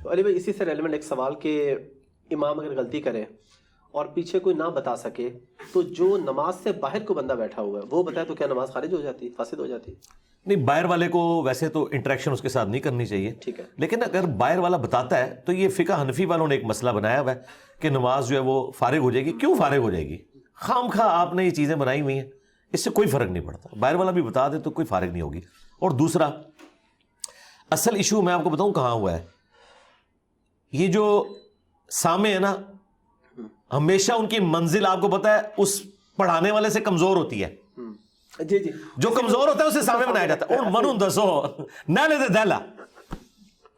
علی بھائی اسی سے ریلیونٹ ایک سوال کہ امام اگر غلطی کرے اور پیچھے کوئی نہ بتا سکے تو جو نماز سے باہر کو بندہ بیٹھا ہوا ہے وہ بتائے تو کیا نماز خارج ہو جاتی، فاسد ہو جاتی؟ نہیں، باہر والے کو ویسے تو انٹریکشن اس کے ساتھ نہیں کرنی چاہیے، ٹھیک ہے، لیکن اگر باہر والا بتاتا ہے تو یہ فقہ حنفی والوں نے ایک مسئلہ بنایا ہوا ہے کہ نماز جو ہے وہ فارغ ہو جائے گی۔ کیوں فارغ ہو جائے گی؟ خام خواہ آپ نے یہ چیزیں بنائی ہوئی ہیں، اس سے کوئی فرق نہیں پڑتا، باہر والا بھی بتا دے تو کوئی فارغ نہیں ہوگی۔ اور دوسرا اصل ایشو میں آپ کو بتاؤں کہاں ہوا ہے، یہ جو سامع ہے نا، ہمیشہ ان کی منزل آپ کو پتا ہے اس پڑھانے والے سے کمزور ہوتی ہے۔ جی جی، جو کمزور ہوتا ہے اسے سامنے بنایا جاتا ہے۔ اور منو دسو نیلے دے دہلا،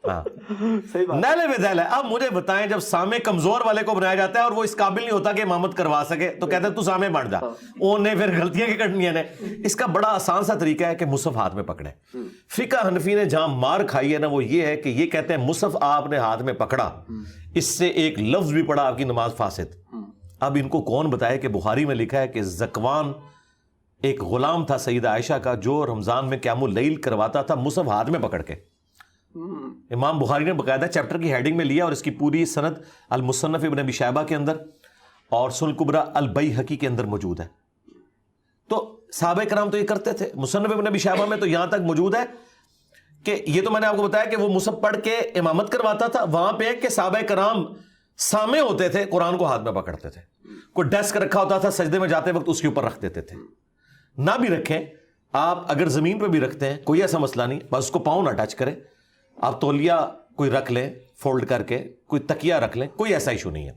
صحیح بات، نیلے میں دہلا۔ اب مجھے بتائیں جب سامع کمزور والے کو بنایا جاتا ہے اور وہ اس قابل نہیں ہوتا کہ امامت کروا سکے تو کہتے ہیں تو سامع بن جا، انہیں پھر غلطیاں کی کرنی ہیں۔ اس کا بڑا آسان سا طریقہ ہے کہ مصحف ہاتھ میں پکڑے۔ فقہ حنفی نے جہاں مار کھائی ہے نا وہ یہ ہے کہ یہ کہتے ہیں مصحف آپ نے ہاتھ میں پکڑا، اس سے ایک لفظ بھی پڑھا آپ کی نماز فاسد۔ اب ان کو کون بتائے کہ بخاری میں لکھا ہے کہ زکوان ایک غلام تھا سیدہ عائشہ کا جو رمضان میں قیام اللیل کرواتا تھا مصحف ہاتھ میں پکڑ کے۔ امام بخاری نے باقاعدہ چیپٹر کی ہیڈنگ میں لیا اور اس کی پوری سند المصنف ابن ابی شیبہ کے اندر اور سنن الکبریٰ البیہقی کے اندر موجود ہے۔ تو صحابہ کرام تو یہ کرتے تھے۔ مصنف ابن ابی شیبہ میں تو یہاں تک موجود ہے کہ یہ تو میں نے آپ کو بتایا کہ وہ مصحف پڑھ کے امامت کرواتا تھا، وہاں پہ کہ صحابہ کرام سامع ہوتے تھے، قرآن کو ہاتھ میں پکڑتے تھے۔ کوئی ڈیسک رکھا ہوتا تھا، سجدے میں جاتے وقت اس کے اوپر رکھ دیتے تھے۔ نہ بھی رکھیں آپ، اگر زمین پہ بھی رکھتے ہیں کوئی ایسا مسئلہ نہیں، بس اس کو پاؤں نہ ٹچ کریں۔ آپ تولیہ کوئی رکھ لیں فولڈ کر کے، کوئی تکیہ رکھ لیں، کوئی ایسا ایشو نہیں ہے۔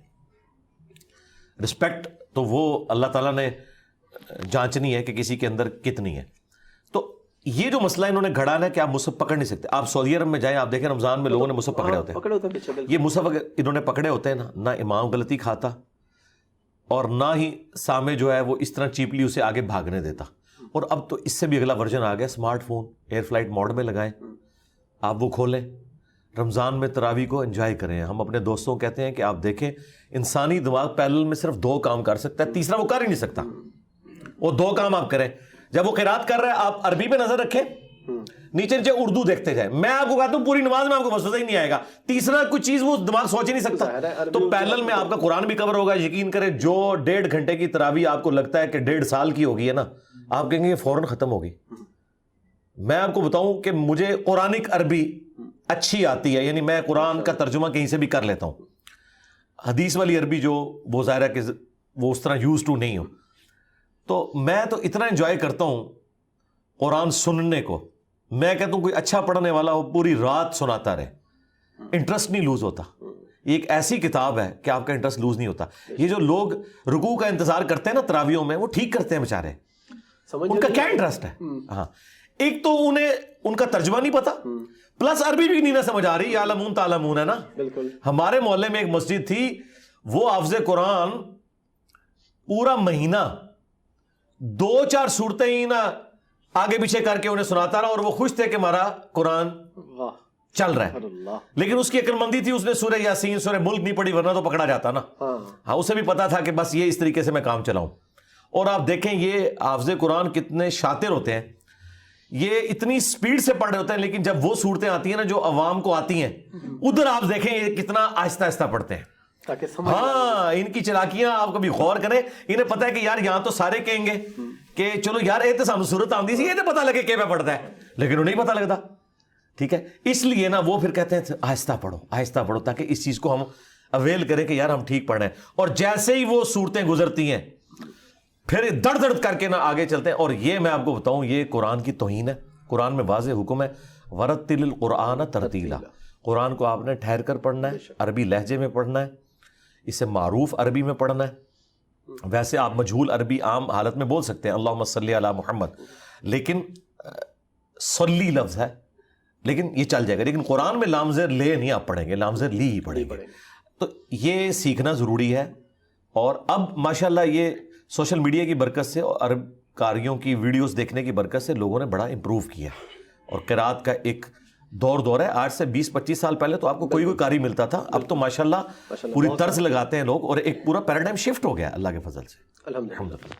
رسپیکٹ تو وہ اللہ تعالیٰ نے جانچنی ہے کہ کسی کے اندر کتنی ہے۔ تو یہ جو مسئلہ انہوں نے گھڑا ہے کہ آپ مصحف پکڑ نہیں سکتے۔ آپ سعودی عرب میں جائیں، آپ دیکھیں رمضان میں لوگوں نے مصحف پکڑے ہوتے ہیں۔ یہ مصحف اگر انہوں نے پکڑے ہوتے ہیں نا، نہ امام غلطی کھاتا اور نہ ہی سامع جو ہے وہ اس طرح چیپلی اسے آگے بھاگنے دیتا۔ اور اب تو اس سے بھی اگلا ورژن آ گیا، smartphone air flight mode میں لگائیں، آپ وہ کھولیں، رمضان میں تراویح کو انجوائے کریں۔ ہم اپنے دوستوں کو کہتے ہیں کہ آپ دیکھیں انسانی دماغ پیرلل میں صرف 2 کام کر سکتا ہے، تیسرا وہ کر ہی نہیں سکتا۔ وہ 2 کام آپ کریں، جب وہ قرات کر رہے ہیں آپ عربی پہ نظر رکھیں، نیچے نیچے اردو دیکھتے جائیں۔ میں آپ کو کہتا ہوں پوری نماز میں آپ کو وسوسہ ہی نہیں آئے گا، تیسرا کوئی چیز وہ دماغ سوچ ہی نہیں سکتا۔ تو پیرلل میں آپ کا قرآن بھی کور ہوگا۔ یقین کریں جو 1.5 گھنٹے کی تراویح آپ کو لگتا ہے کہ 1.5 سال کی ہوگی ہے نا، آپ کہیں گے یہ فوراً ختم ہوگی۔ میں آپ کو بتاؤں کہ مجھے قرآنک عربی اچھی آتی ہے، یعنی میں قرآن کا ترجمہ کہیں سے بھی کر لیتا ہوں۔ حدیث والی عربی جو وہ ظاہر ہے کہ وہ اس طرح یوز ٹو نہیں ہو، تو میں تو اتنا انجوائے کرتا ہوں قرآن سننے کو۔ میں کہتا ہوں کوئی اچھا پڑھنے والا وہ پوری رات سناتا رہے، انٹرسٹ نہیں لوز ہوتا۔ یہ ایک ایسی کتاب ہے کہ آپ کا انٹرسٹ لوز نہیں ہوتا۔ یہ جو لوگ رکوع کا انتظار کرتے ہیں نا تراویحوں میں، وہ ٹھیک کرتے ہیں بیچارے، ان کا کیا انٹرسٹ ہے؟ ہاں، ایک تو انہیں ان کا ترجمہ نہیں پتا، پلس عربی بھی نہیں نہ سمجھ آ رہی، یعلمون تعلمون ہے نا۔ بالکل۔ ہمارے محلے میں ایک مسجد تھی، وہ حافظ قرآن پورا مہینہ 2-4 سورتیں ہی نا آگے پیچھے کر کے انہیں سناتا رہا، اور وہ خوش تھے کہ ہمارا قرآن چل رہا ہے۔ لیکن اس کی عقل مندی تھی، اس نے سورہ یاسین سورہ ملک نہیں پڑھی، ورنہ تو پکڑا جاتا نا۔ ہاں، اسے بھی پتا تھا کہ بس یہ اس طریقے سے میں کام چلاؤں۔ اور آپ دیکھیں یہ حافظ قرآن کتنے شاطر ہوتے ہیں، یہ اتنی سپیڈ سے پڑھ رہے ہوتے ہیں، لیکن جب وہ صورتیں آتی ہیں نا جو عوام کو آتی ہیں، ادھر آپ دیکھیں یہ کتنا آہستہ آہستہ پڑھتے ہیں۔ ہاں، ان کی چلاکیاں آپ کبھی غور کریں، انہیں پتا ہے کہ یار یہاں تو سارے کہیں گے کہ چلو یار یہ تو سانو صورت آندی سی، یہ تو پتا لگے کہ میں پڑھتا ہے، لیکن انہیں نہیں پتا لگتا۔ ٹھیک ہے، اس لیے نا وہ پھر کہتے ہیں آہستہ پڑھو آہستہ پڑھو، تاکہ اس چیز کو ہم اویل کریں کہ یار ہم ٹھیک پڑھ رہے ہیں۔ اور جیسے ہی وہ صورتیں گزرتی ہیں پھر دڑ دڑ کر کے نا آگے چلتے ہیں۔ اور یہ میں آپ کو بتاؤں یہ قرآن کی توہین ہے۔ قرآن میں واضح حکم ہے ورتل القرآن ترتیلا، قرآن کو آپ نے ٹھہر کر پڑھنا ہے، عربی لہجے میں پڑھنا ہے، اسے معروف عربی میں پڑھنا ہے۔ ویسے آپ مجہول عربی عام حالت میں بول سکتے ہیں اللہم صلی علی محمد، لیکن صلی لفظ ہے، لیکن یہ چل جائے گا۔ لیکن قرآن میں لام زیر لے نہیں آپ پڑھیں گے، لام زیر لی ہی پڑھیں گے۔ تو یہ سیکھنا ضروری ہے۔ اور اب ماشاءاللہ یہ سوشل میڈیا کی برکت سے اور عرب قاریوں کی ویڈیوز دیکھنے کی برکت سے لوگوں نے بڑا امپروو کیا، اور قرات کا ایک دور ہے۔ آج سے 20-25 سال پہلے تو آپ کو کوئی قاری ملتا تھا، اب تو ماشاءاللہ پوری طرز لگاتے ہیں لوگ، اور ایک پورا پیراڈائم شفٹ ہو گیا اللہ کے فضل سے، الحمدللہ۔